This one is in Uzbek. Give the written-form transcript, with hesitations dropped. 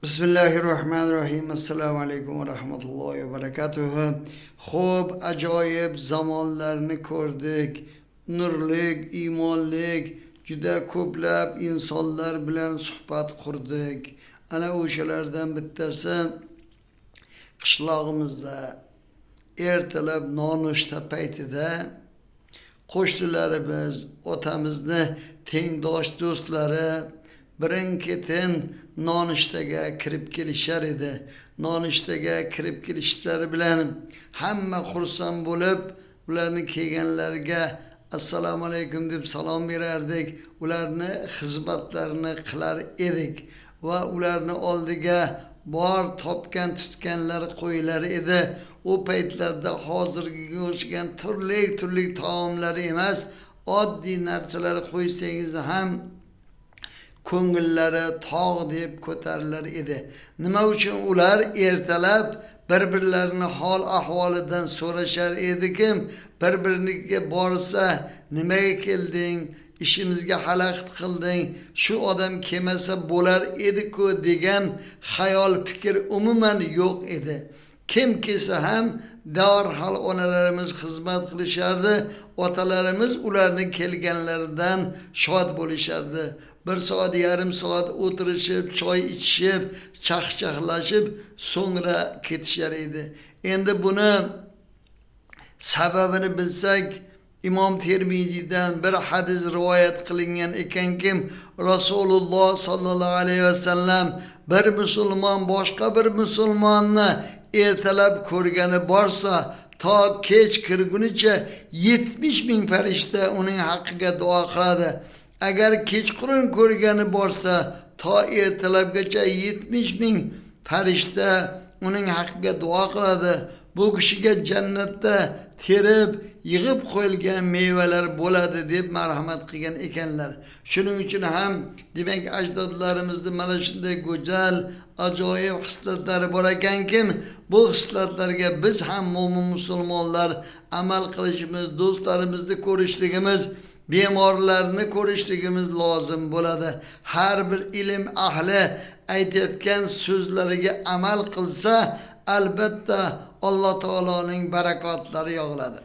Bismillahirrahmanirrahim. Assalomu alaykum va rahmatullohi va barakatuh. Xo'p, ajoyib zamonlarni ko'rdik. Nurlik, iymonlik, juda ko'plab insonlar bilan suhbat qurdik. Ana o'shalardan bittasi qishlog'imizda ertalab nonushta paytida qo'shnilarimiz, otamizni tengdosh do'stlari birin-ketin nonushtaga kirib kelishar edi. Nonushtaga kirib kelishlari bilan hamma xursand bo'lib, ularni kelganlarga assalomu alaykum deb salom berardik. Ularni xizmatlarini qilar edik va ularni oldiga bor topgan tutganlar qo'yilar edi. O paytlarda hozirgiga o'xshagan turli taomlar emas, oddiy narsalar qo'ysangiz ham ko'ngillari tog' deb ko'tarilar edi. Nima uchun ular ertalab bir-birlarini hol ahvolidan so'rashar edikim, bir-biriniga borsa nimaga kelding, ishimizga xalaqit qilding, shu odam kelmasa bo'lar edi-ku degan xayol fikr umuman yo'q edi. Kim kelsa ham darhol onalarimiz xizmat qilishardi, otalarimiz ularning kelganlaridan shod bo'lishardi. Bir soat, yarim soat o'tirishib, choy ichishib, chaqchaqlashib, so'ngra ketishar edi. Endi buni sababini bilsak, İmom Termiziydan bir hadis rivoyat qilingan ekanki, Rasululloh sallallohu alayhi vasallam bir musulmon boshqa bir musulmonni ertalab ko'rgani borsa, to kech kirgunicha 70 ming farishta uning haqqiga duo qiladi. Agar kechqurun ko'rgani borsa, to ertalabgacha 70 ming farishta uning haqqiga duo qiladi. Bu kishiga jannatda terib, yig'ib qo'yilgan meyvalar bo'ladi deb marhamat qilgan ekanlar. Shuning uchun ham demak ajdodlarimizning mana shunday go'zal, ajoyib hislatlari bor ekanki, bu hislatlarga biz ham mo'min musulmonlar amal qilishimiz, do'stlarimizni ko'rishligimiz, bemorlarni ko'rishligimiz lozim bo'ladi. Har bir ilm ahli aytayotgan so'zlariga amal qilsa, albatta Alloh taoloning barakotlari yog'iladi.